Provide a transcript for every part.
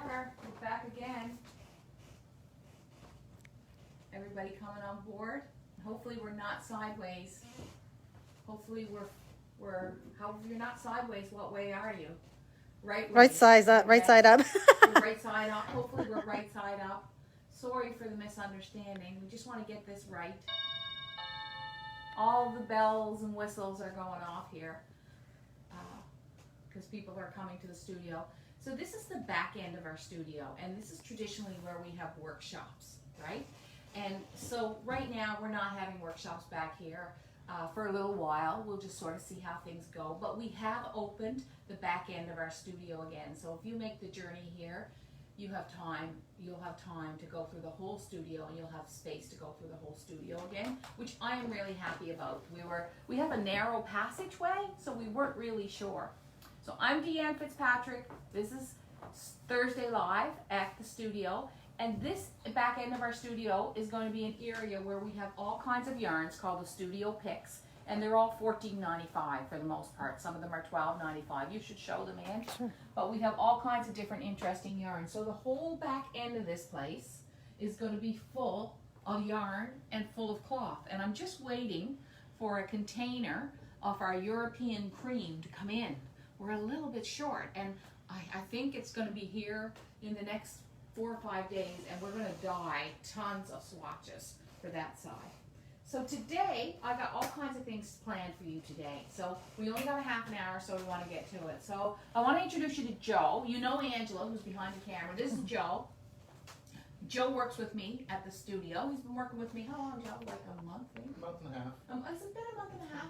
are. We're back again. Everybody coming on board. Hopefully we're not sideways. Hopefully however you're not sideways, what way are you? Right way. Right side up. Right side up. We're right side up. Hopefully we're right side up. Sorry for the misunderstanding. We just want to get this right. All the bells and whistles are going off here because people are coming to the studio. So this is the back end of our studio, and this is traditionally where we have workshops, right? And so right now we're not having workshops back here for a little while. We'll just sort of see how things go. But we have opened the back end of our studio again. So if you make the journey here, you'll have time to go through the whole studio, and you'll have space to go through the whole studio again, which I am really happy about. We have a narrow passageway, so we weren't really sure. So I'm Deanne Fitzpatrick. This is Thursday Live at the studio, and this back end of our studio is going to be an area where we have all kinds of yarns called the studio picks, and they're all $14.95 for the most part. Some of them are $12.95. You should show them in. Sure. But we have all kinds of different interesting yarns. So the whole back end of this place is going to be full of yarn and full of cloth. And I'm just waiting for a container of our European cream to come in. We're a little bit short, and I think it's going to be here in the next 4 or 5 days, and we're going to dye tons of swatches for that side. So today, I got all kinds of things planned for you today. So we only got a half an hour, so we want to get to it. So I want to introduce you to Joe. You know Angela, who's behind the camera. This is Joe. Joe works with me at the studio. He's been working with me, how long, Joe? Like a month, maybe? A month and a half. It's been a month and a half.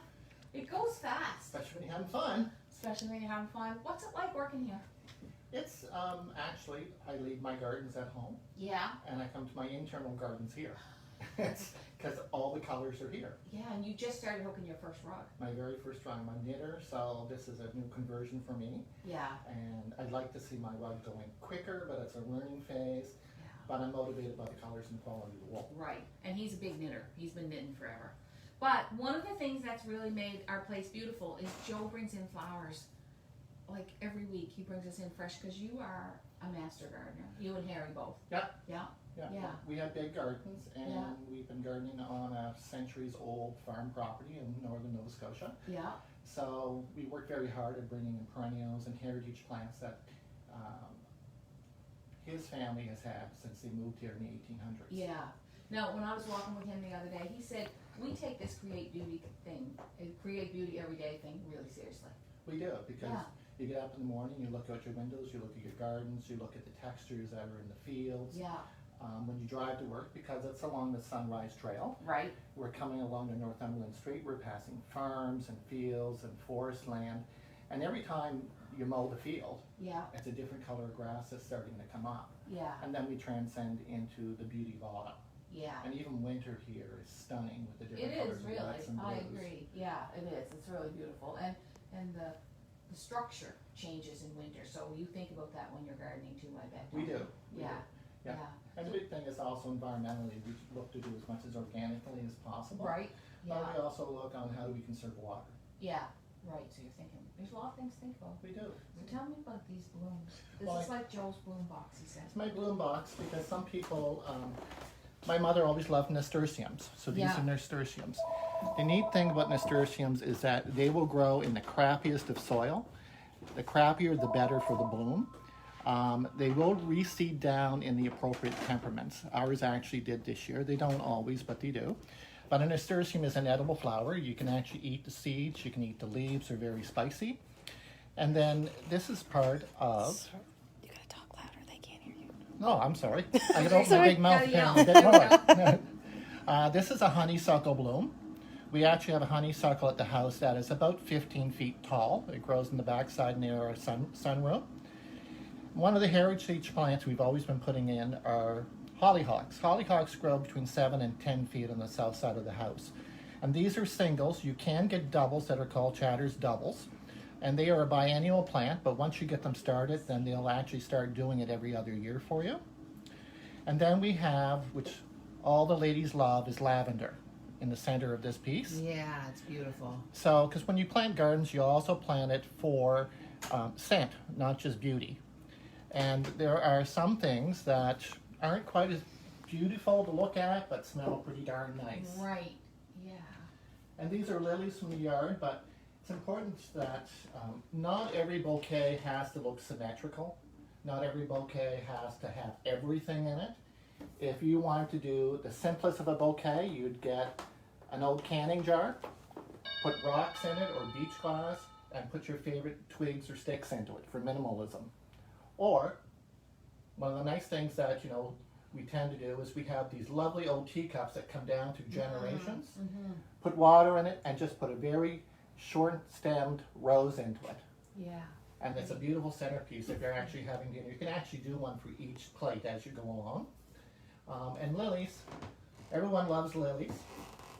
It goes fast. Especially when you're having fun. Especially when you're having fun. What's it like working here? It's, actually, I leave my gardens at home. Yeah. And I come to my internal gardens here. It's because all the colors are here. Yeah, and you just started hooking your first rug. My very first rug. I'm a knitter, so this is a new conversion for me. Yeah. And I'd like to see my rug going quicker, but it's a learning phase. Yeah. But I'm motivated by the colors and quality of the wool. Right, and he's a big knitter. He's been knitting forever. But one of the things that's really made our place beautiful is Joe brings in flowers. Like every week he brings us in fresh, because you are a master gardener. You and Harry both. Yeah. Yeah. Yeah. Yeah. We have big gardens, and Yeah. we've been gardening on a centuries-old farm property in northern Nova Scotia. Yeah. So we work very hard at bringing in perennials and heritage plants that his family has had since they moved here in the 1800s. Yeah. Now, when I was walking with him the other day, he said, we take this create beauty thing, create beauty every day thing, really seriously. We do, because Yeah. you get up in the morning, you look out your windows, you look at your gardens, you look at the textures that are in the fields. Yeah. When you drive to work, because it's along the Sunrise Trail, Right. we're coming along the Northumberland Street, we're passing farms and fields and forest land, and every time you mow the field, Yeah. it's a different color of grass that's starting to come up. Yeah. And then we transcend into the beauty of autumn. Yeah. And even winter here is stunning with the It different is colors of really. reds and I blues. agree. Yeah, it is. It's really beautiful, and the structure changes in winter. So you think about that when you're gardening too, I bet. We don't you? do. We Yeah. do. Yeah. And the big thing is also environmentally, we look to do as much as organically as possible. Right. But Yeah. we also look on how do we conserve water. Yeah. Right. So you're thinking. There's a lot of things to think about. We do. So tell me about these blooms. This Well, is like Joe's bloom box, he said. It's my bloom box because some people, my mother always loved nasturtiums, so these Yeah. are nasturtiums. The neat thing about nasturtiums is that they will grow in the crappiest of soil. The crappier, the better for the bloom. They will reseed down in the appropriate temperaments. Ours actually did this year. They don't always, but they do. But a nasturtium is an edible flower. You can actually eat the seeds, you can eat the leaves, they're very spicy. And then this is part of... You gotta talk louder, they can't hear you. Oh, I'm sorry. I can open my Sorry. big mouth Gotta and a bit more. This is a honeysuckle bloom. We actually have a honeysuckle at the house that is about 15 feet tall. It grows in the backside near our sunroom. One of the heritage plants we've always been putting in are hollyhocks. Hollyhocks grow between 7 and 10 feet on the south side of the house. And these are singles. You can get doubles that are called Chatter's doubles. And they are a biennial plant, but once you get them started, then they'll actually start doing it every other year for you. And then we have, which all the ladies love, is lavender in the center of this piece. Yeah, it's beautiful. So, because when you plant gardens, you also plant it for scent, not just beauty. And there are some things that aren't quite as beautiful to look at, but smell pretty darn nice. Right, yeah. And these are lilies from the yard, but it's important that not every bouquet has to look symmetrical. Not every bouquet has to have everything in it. If you wanted to do the simplest of a bouquet, you'd get an old canning jar, put rocks in it or beach glass, and put your favorite twigs or sticks into it for minimalism. Or, one of the nice things that, we tend to do is we have these lovely old teacups that come down through generations. Put water in it and just put a very short-stemmed rose into it. Yeah. And it's a beautiful centerpiece if you're actually having dinner. You can actually do one for each plate as you go along. And lilies, everyone loves lilies,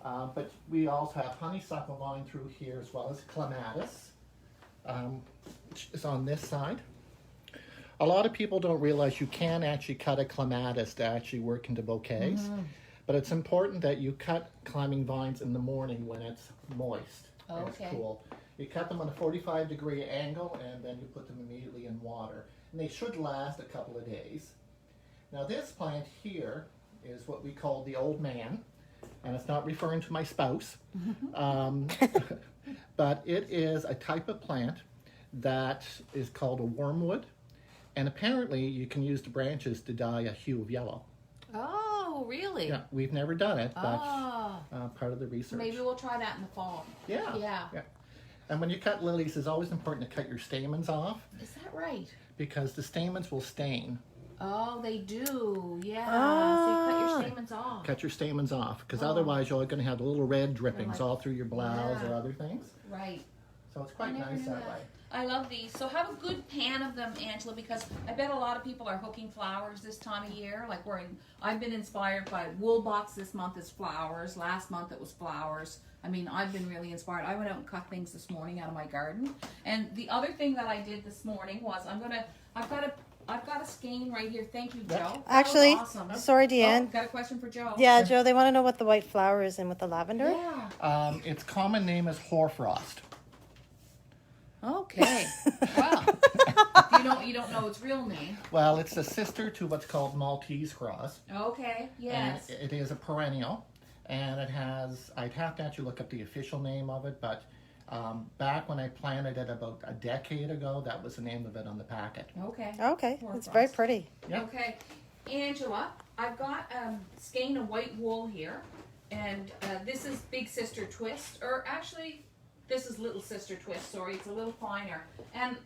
but we also have honeysuckle vine through here as well as clematis, which is on this side. A lot of people don't realize you can actually cut a clematis to actually work into bouquets, but it's important that you cut climbing vines in the morning when it's moist and it's cool. You cut them on a 45-degree angle and then you put them immediately in water. And they should last a couple of days. Now this plant here is what we call the old man, and it's not referring to my spouse, but it is a type of plant that is called a wormwood. And apparently you can use the branches to dye a hue of yellow. Oh, really? Yeah, we've never done it, but part of the research. Maybe we'll try that in the fall. Yeah. And when you cut lilies, it's always important to cut your stamens off. Is that right? Because the stamens will stain. Oh, they do. Yeah. So you cut your stamens off. Cut your stamens off, because otherwise you're going to have little red drippings all through your blouse or other things. Right. So it's quite nice that way. I love these. So have a good pan of them, Angela, because I bet a lot of people are hooking flowers this time of year. Like I've been inspired by wool box this month is flowers. Last month it was flowers. I mean, I've been really inspired. I went out and cut things this morning out of my garden. And the other thing that I did this morning was I've got a skein right here. Thank you, Joe. Actually, awesome. sorry, Deanne. Got a question for Joe. Yeah, Joe, they want to know what the white flower is in with the lavender. Yeah. Its common name is hoarfrost. Okay. Wow. You don't know its real name. Well, it's a sister to what's called Maltese cross. Okay. Yes. And it is a perennial, and it has. I'd have to actually look up the official name of it, but back when I planted it about a decade ago, that was the name of it on the packet. Okay. Okay, it's very pretty. Yep. Okay, Angela, I've got a skein of white wool here, and this is Big Sister Twist, or actually, this is Little Sister Twist. Sorry, it's a little finer. And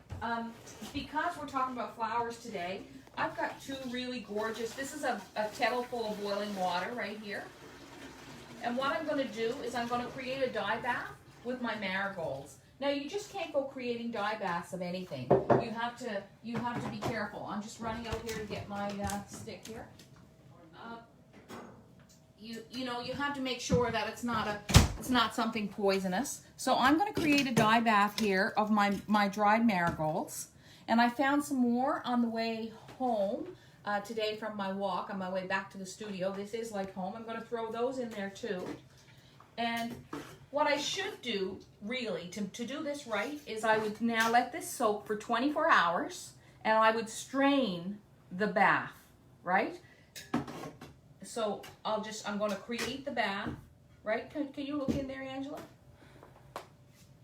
because we're talking about flowers today, I've got two really gorgeous. This is a kettle full of boiling water right here, and what I'm going to do is I'm going to create a dye bath with my marigolds. Now you just can't go creating dye baths of anything. You have to be careful. I'm just running out here to get my stick here. You have to make sure that it's not something poisonous. So I'm going to create a dye bath here of my dried marigolds, and I found some more on the way home today from my walk on my way back to the studio. This is like home. I'm going to throw those in there too. And what I should do, really, to do this right, is I would now let this soak for 24 hours, and I would strain the bath, right? So I'm going to create the bath, right? Can you look in there, Angela?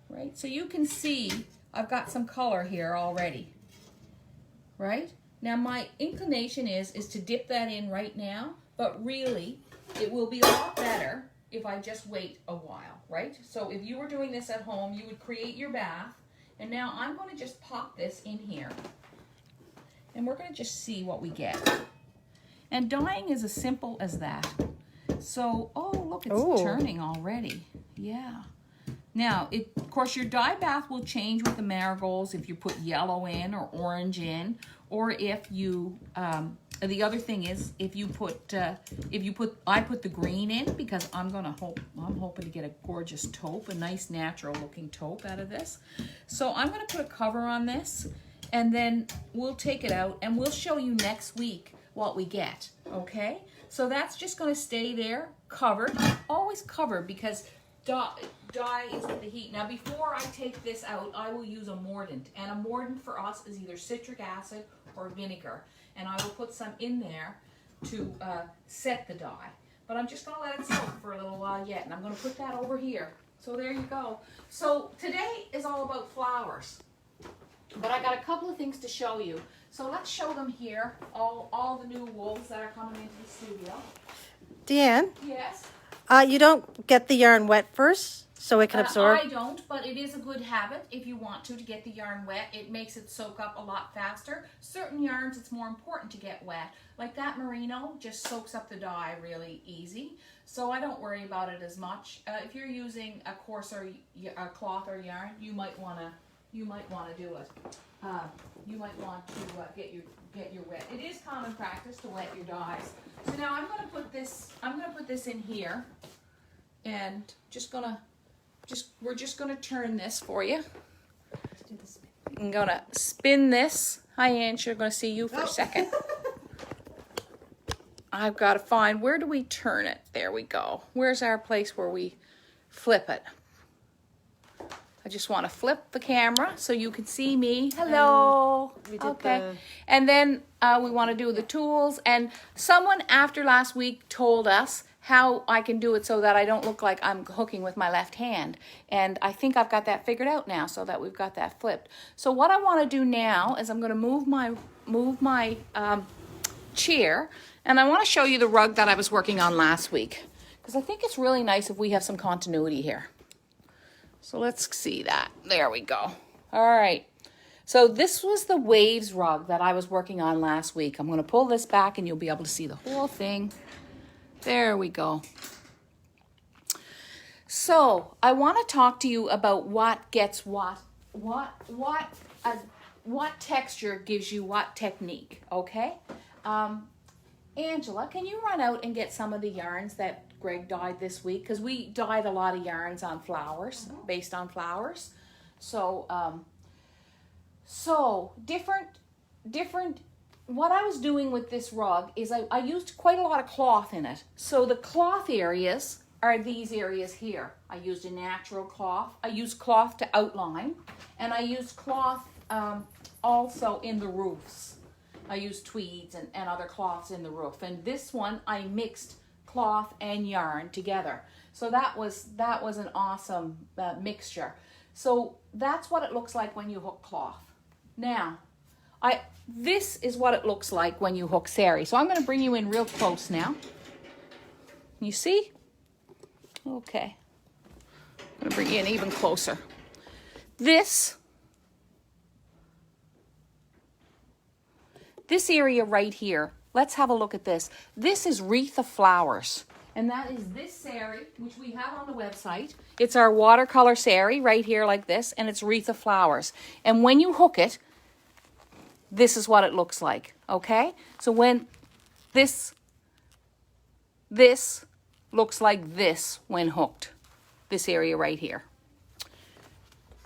Right, so you can see I've got some color here already, right? Now my inclination is to dip that in right now, but really, it will be a lot better if I just wait a while, right? So if you were doing this at home, you would create your bath, and now I'm going to just pop this in here, and we're going to just see what we get. And dyeing is as simple as that. So, oh, look, it's turning already. Yeah. Now, of course, your dye bath will change with the marigolds if you put yellow in or orange in, or if you, the other thing is I put the green in because I'm hoping to get a gorgeous taupe, a nice natural looking taupe out of this. So I'm going to put a cover on this, and then we'll take it out and we'll show you next week what we get, okay? So that's just going to stay there covered, always covered, because dye is with the heat. Now before I take this out, I will use a mordant, and a mordant for us is either citric acid or vinegar, and I will put some in there to set the dye. But I'm just going to let it soak for a little while yet, and I'm going to put that over here. So there you go. So today is all about flowers, but I got a couple of things to show you. So let's show them here, all the new wools that are coming into the studio. Deanne, Yes? you don't get the yarn wet first so it can absorb? I don't, but it is a good habit if you want to get the yarn wet. It makes it soak up a lot faster. Certain yarns, it's more important to get wet. Like that merino just soaks up the dye really easy, so I don't worry about it as much. If you're using a coarser cloth or yarn, you might want to do it. You might want to get your wet. It is common practice to wet your dyes. So now I'm going to put this in here, and we're just gonna turn this for you. I'm gonna spin this. Hi, Ange, you're gonna see you for a second. I've got to find, where do we turn it? There we go. Where's our place where we flip it? I just want to flip the camera so you can see me. Hello. Okay. And then we want to do the tools. And someone after last week told us how I can do it so that I don't look like I'm hooking with my left hand. And I think I've got that figured out now, so that we've got that flipped. So what I want to do now is I'm going to move my chair, and I want to show you the rug that I was working on last week, because I think it's really nice if we have some continuity here. So let's see that. There we go. All right. So this was the waves rug that I was working on last week. I'm going to pull this back and you'll be able to see the whole thing. There we go. So I want to talk to you about what gets what texture gives you what technique, okay? Angela, can you run out and get some of the yarns that Greg dyed this week? Because we dyed a lot of yarns on flowers, based on flowers. So, different. What I was doing with this rug is I used quite a lot of cloth in it. So the cloth areas are these areas here. I used a natural cloth. I used cloth to outline, and I used cloth also in the roofs. I used tweeds and other cloths in the roof. And this one I mixed cloth and yarn together. So that was an awesome mixture. So that's what it looks like when you hook cloth. Now, this is what it looks like when you hook sari. So I'm going to bring you in real close now. You see? Okay. I'm going to bring you in even closer. This area right here, let's have a look at this. This is wreath of flowers. And that is this sari, which we have on the website. It's our watercolor sari right here like this, and it's wreath of flowers. And when you hook it, this is what it looks like, okay? So when this looks like this when hooked, this area right here.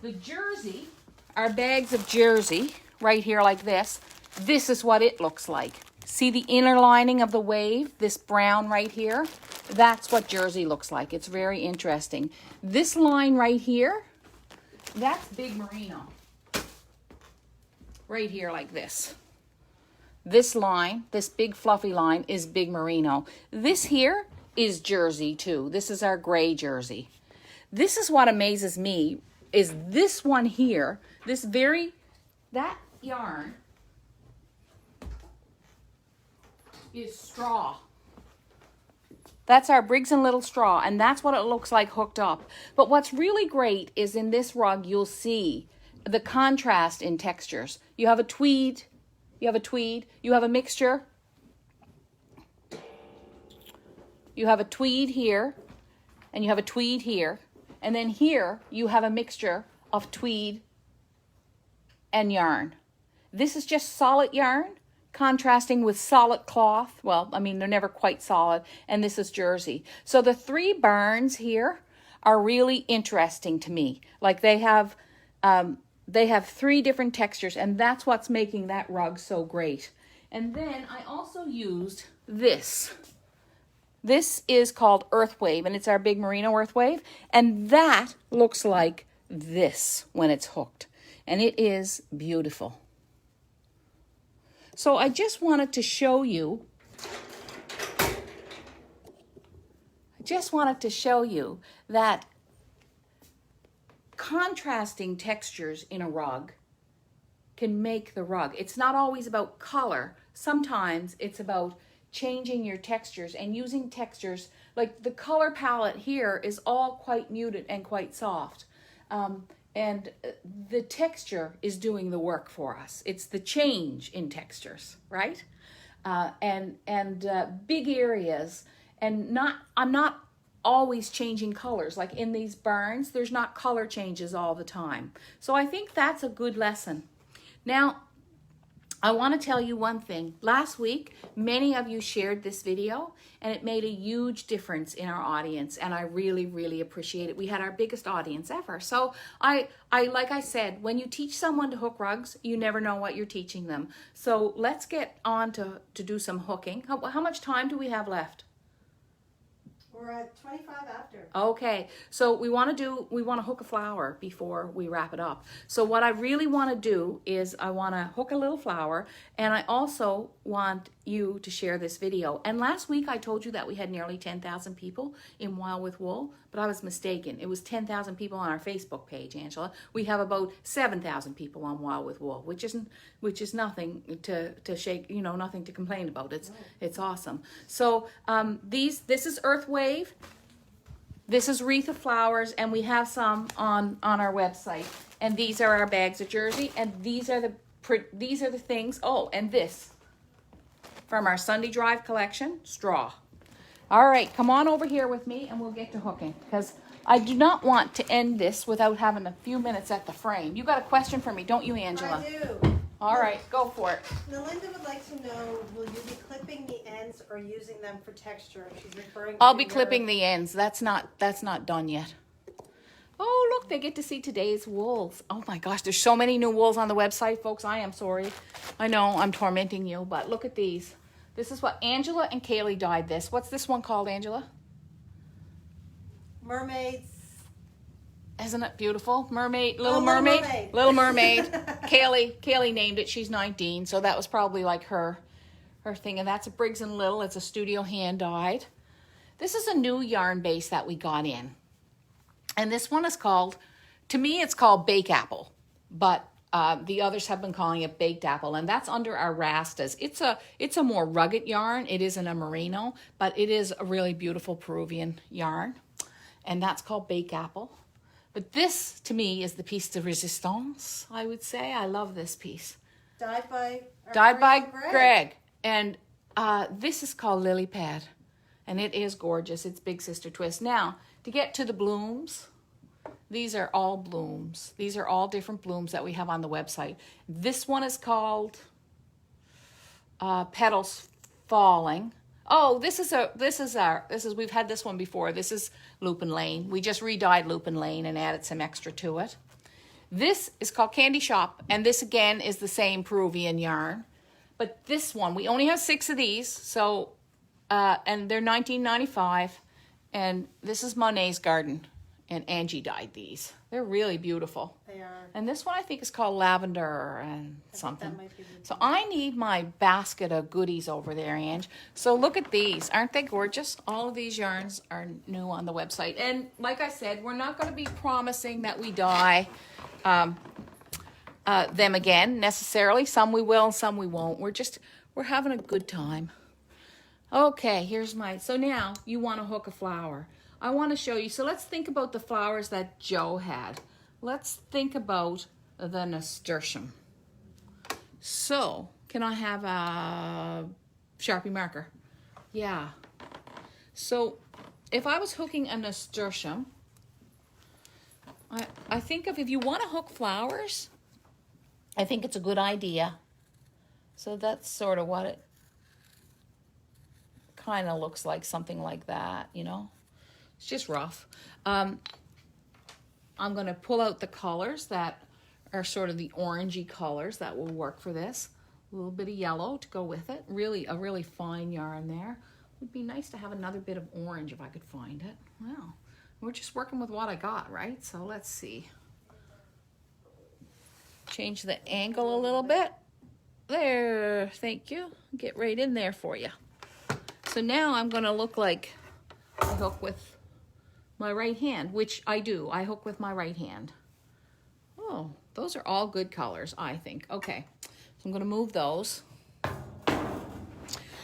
The jersey, our bags of jersey right here like this, this is what it looks like. See the inner lining of the wave, this brown right here? That's what jersey looks like. It's very interesting. This line right here, that's big merino. Right here like this. This line, this big fluffy line is big merino. This here is jersey too. This is our gray jersey. This is what amazes me, is this one here, that yarn is straw. That's our Briggs & Little straw, and that's what it looks like hooked up. But what's really great is in this rug, you'll see the contrast in textures. You have a tweed, you have a mixture. You have a tweed here, and you have a tweed here. And then here, you have a mixture of tweed and yarn. This is just solid yarn, contrasting with solid cloth. Well, I mean, they're never quite solid. And this is jersey. So the three barns here are really interesting to me. Like they have three different textures, and that's what's making that rug so great. And then I also used this This is called Earth Wave, and it's our big merino Earth Wave. And that looks like this when it's hooked. And it is beautiful. So I just wanted to show you, that contrasting textures in a rug can make the rug. It's not always about color. Sometimes it's about changing your textures and using textures. Like the color palette here is all quite muted and quite soft. And the texture is doing the work for us. It's the change in textures, right? And big areas, and I'm not always changing colors. Like in these barns, there's not color changes all the time. So I think that's a good lesson. Now, I want to tell you one thing. Last week, many of you shared this video, and it made a huge difference in our audience, and I really, really appreciate it. We had our biggest audience ever. So I like I said, when you teach someone to hook rugs, you never know what you're teaching them. So let's get on to do some hooking. How much time do we have left? We're at 25 after. Okay, so we want to hook a flower before we wrap it up. So what I really want to do is I want to hook a little flower, and I also want you to share this video. And last week I told you that we had nearly 10,000 people in Wild with Wool, but I was mistaken. It was 10,000 people on our Facebook page, Angela. We have about 7,000 people on Wild with Wool, which is nothing to shake, nothing to complain about. It's awesome. So this is Earth Wave. This is Wreath of Flowers, and we have some on our website. And these are our bags of jersey, and these are the things. Oh, and this from our Sunday Drive collection, straw. All right, come on over here with me, and we'll get to hooking, because I do not want to end this without having a few minutes at the frame. You got a question for me, don't you, Angela? I do. All right, go for it. Melinda would like to know, will you be clipping the ends or using them for texture? She's referring to I'll be clipping the ends. That's not done yet. Oh, look, they get to see today's wools. Oh my gosh, there's so many new wools on the website, folks. I am sorry. I know I'm tormenting you, but look at these. This is what Angela and Kaylee dyed this. What's this one called, Angela? Mermaids. Isn't it beautiful? Mermaid, Little Oh, Mermaid. Little Mermaid. Kaylee named it. She's 19, so that was probably like her thing. And that's a Briggs & Little. It's a studio hand dyed. This is a new yarn base that we got in. And this one is called, to me it's called Bake Apple, but the others have been calling it Baked Apple, and that's under our Rastas. It's a more rugged yarn. It isn't a merino, but it is a really beautiful Peruvian yarn, and that's called Bake Apple. But this, to me, is the piece de resistance, I would say. I love this piece. Dyed by Greg. And this is called Lily Pad, and it is gorgeous. It's Big Sister Twist. Now, to get to the blooms, these are all blooms. These are all different blooms that we have on the website. This one is called Petals Falling. Oh, we've had this one before. This is Lupin Lane. We just re-dyed Lupin Lane and added some extra to it. This is called Candy Shop, and this again is the same Peruvian yarn. But this one, we only have 6 of these, so and they're $19.95. And this is Monet's Garden, and Angie dyed these. They're really beautiful. They are. And this one I think is called Lavender and something. That might be good. So I need my basket of goodies over there, Ange. So look at these. Aren't they gorgeous? All of these yarns are new on the website. And like I said, we're not going to be promising that we dye them again necessarily. Some we will, some we won't. We're having a good time. Okay, so now you want to hook a flower. I want to show you. So let's think about the flowers that Joe had. Let's think about the nasturtium. So, can I have a Sharpie marker? Yeah. So, if I was hooking a nasturtium, I think if you want to hook flowers, I think it's a good idea. So that's sort of what it kind of looks like, something like that, It's just rough. I'm going to pull out the colors that are sort of the orangey colors that will work for this. A little bit of yellow to go with it. A really fine yarn there. Would be nice to have another bit of orange if I could find it. Well, we're just working with what I got, right? So let's see. Change the angle a little bit. There, thank you. Get right in there for you. So now I'm gonna look like I hook with my right hand, which I do. I hook with my right hand. Oh, those are all good colors, I think. Okay, so I'm gonna move those.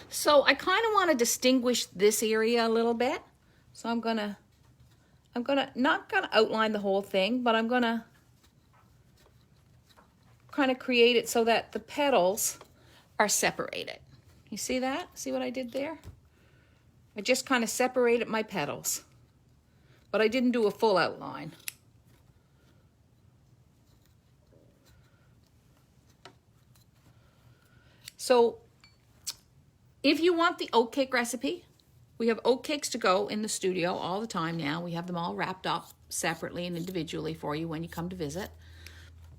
So I kind of want to distinguish this area a little bit. So I'm not gonna outline the whole thing, but I'm gonna kind of create it so that the petals are separated. You see that? See what I did there? I just kind of separated my petals, but I didn't do a full outline. So if you want the oat cake recipe, we have oat cakes to go in the studio all the time now. We have them all wrapped up separately and individually for you when you come to visit.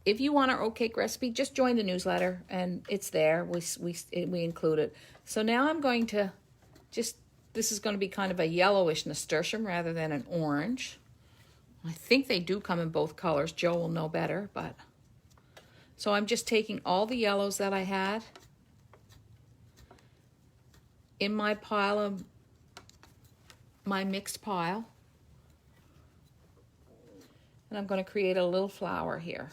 If you want our oat cake recipe, just join the newsletter and it's there. We include it. So now I'm going to this is going to be kind of a yellowish nasturtium rather than an orange. I think they do come in both colors. Joe will know better, but. So I'm just taking all the yellows that I had in my pile of my mixed pile. And I'm going to create a little flower here.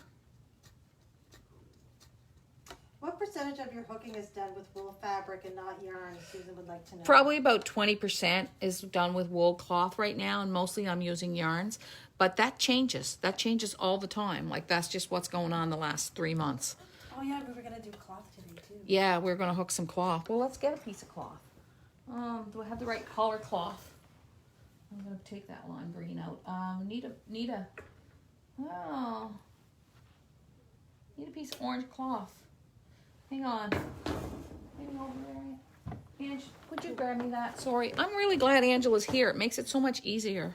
What percentage of your hooking is done with wool fabric and not yarn? Susan would like to know. Probably about 20% is done with wool cloth right now, and mostly I'm using yarns. But that changes. That changes all the time. Like, that's just what's going on the last 3 months. Oh yeah, we were gonna do cloth today too. Yeah, we're going to hook some cloth. Well, let's get a piece of cloth. Do I have the right color cloth? I'm going to take that lime green out. Need a piece of orange cloth. Hang on. Hang over there. Ange, would you grab me that? Sorry. I'm really glad Angela's here. It makes it so much easier.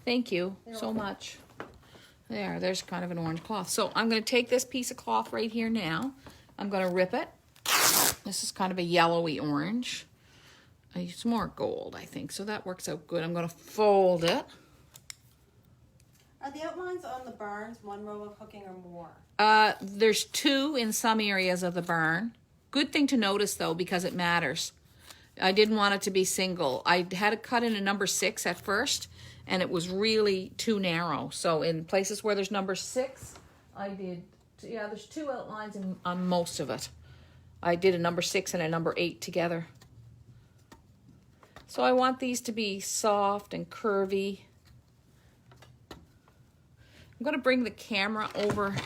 Thank you so much. There's kind of an orange cloth. So I'm going to take this piece of cloth right here now. I'm going to rip it. This is kind of a yellowy orange. It's more gold, I think, so that works out good. I'm going to fold it. Are the outlines on the barns one row of hooking or more? There's 2 in some areas of the barn. Good thing to notice, though, because it matters. I didn't want it to be single. I had it cut in a number 6 at first, and it was really too narrow. So in places where there's number 6, I did, there's 2 outlines on most of it. I did a number 6 and a number 8 together. So I want these to be soft and curvy. I'm going to bring the camera over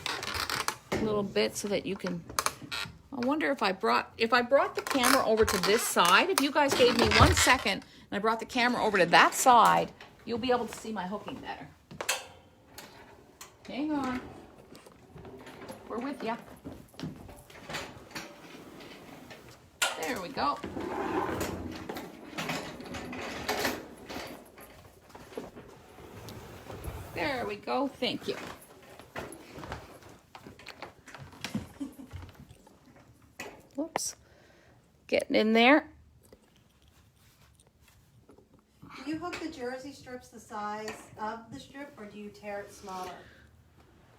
a little bit so that you can. I wonder if I brought the camera over to this side. If you guys gave me 1 second and I brought the camera over to that side, you'll be able to see my hooking better. Hang on. We're with you. There we go. There we go. Thank you. Whoops. Getting in there. Do you hook the jersey strips the size of the strip, or do you tear it smaller?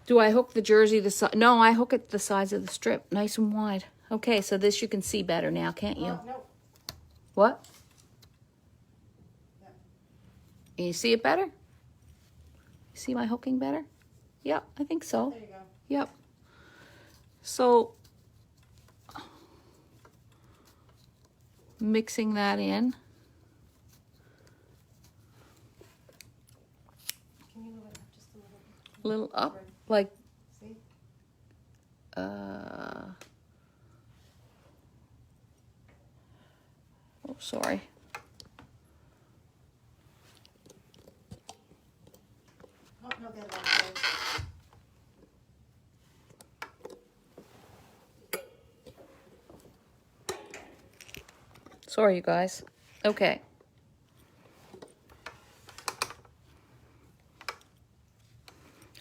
Do I hook the jersey the size? No, I hook it the size of the strip, nice and wide. Okay, so this you can see better now, can't you? No. What? Yeah. Can you see it better? See my hooking better? Yep, I think so. There you go. Yep. So, mixing that in. Can you move it up just a little bit? A little up, like, See? oh, sorry. Oh, no, the other one, sorry. Sorry, you guys. Okay.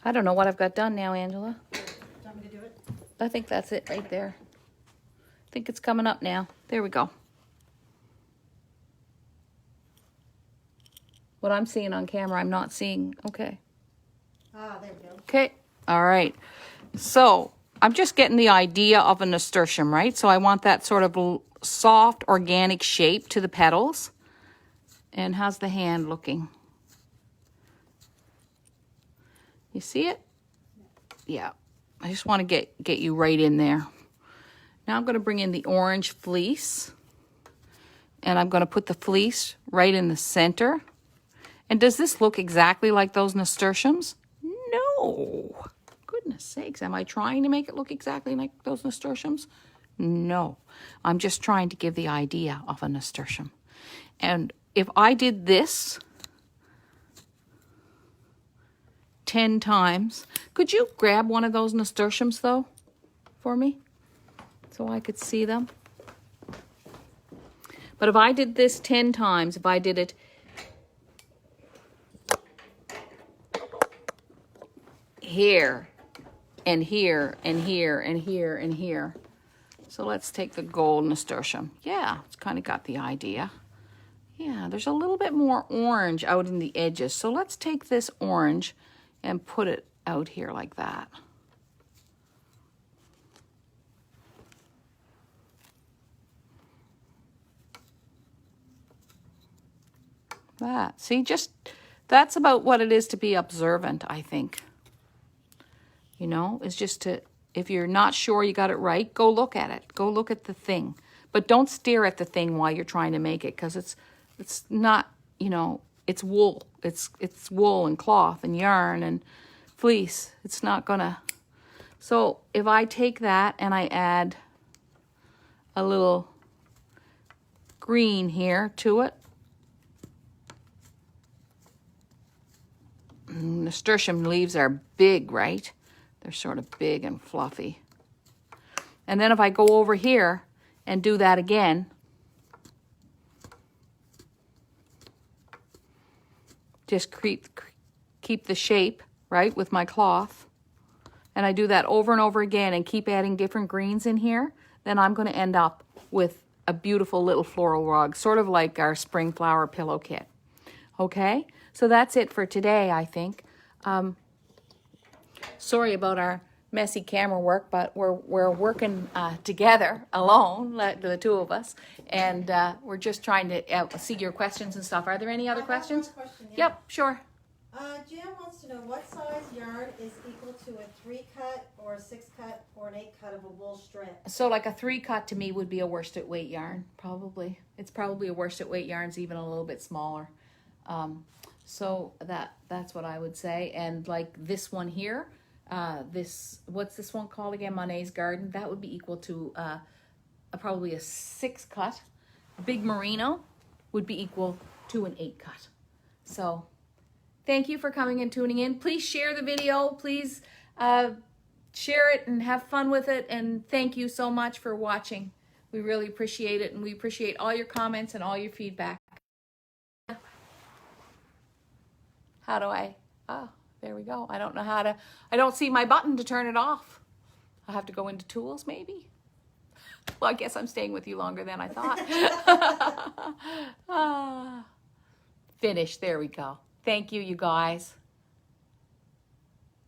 I don't know what I've got done now, Angela. Do you want me to do it? I think that's it right there. I think it's coming up now. There we go. What I'm seeing on camera, I'm not seeing. Okay. Ah, there we go. Okay. All right. So I'm just getting the idea of a nasturtium, right? So I want that sort of soft, organic shape to the petals. And how's the hand looking? You see it? Yeah. I just want to get you right in there. Now I'm going to bring in the orange fleece. And I'm going to put the fleece right in the center. And does this look exactly like those nasturtiums? No. Goodness sakes, am I trying to make it look exactly like those nasturtiums? No. I'm just trying to give the idea of a nasturtium. And if I did this 10 times, could you grab one of those nasturtiums though for me so I could see them? But if I did this 10 times, if I did it here and here and here and here and here. So let's take the gold nasturtium. Yeah, it's kind of got the idea. Yeah, there's a little bit more orange out in the edges. So let's take this orange and put it out here like that. That. See, just that's about what it is to be observant, I think. You know, is just to, if you're not sure you got it right, go look at it. Go look at the thing. But don't stare at the thing while you're trying to make it, because it's not, you know, it's wool. It's wool and cloth and yarn and fleece. It's not gonna. So if I take that and I add a little green here to it, nasturtium leaves are big, right? They're sort of big and fluffy. And then if I go over here and do that again, just keep the shape, right, with my cloth, and I do that over and over again and keep adding different greens in here, then I'm going to end up with a beautiful little floral rug, sort of like our spring flower pillow kit. Okay? So that's it for today, I think. Sorry about our messy camera work, but we're working together alone, the two of us, and we're just trying to see your questions and stuff. Are there any other questions? I have one question, yeah. Yep, sure. Jan wants to know what size yarn is equal to a 3-cut or a 6-cut or an 8-cut of a wool strip. So like a 3-cut to me would be a worsted weight yarn, probably. It's probably a worsted weight yarn's even a little bit smaller. So that's what I would say. And like this one here, what's this one called again? Monet's Garden. That would be equal to probably a 6-cut. Big Merino would be equal to an 8-cut. So thank you for coming and tuning in. Please share the video. Please share it and have fun with it. And thank you so much for watching. We really appreciate it. And we appreciate all your comments and all your feedback. How do I? Oh, there we go. I don't know how to. I don't see my button to turn it off. I'll have to go into tools maybe. Well, I guess I'm staying with you longer than I thought. Finished. There we go. Thank you, you guys.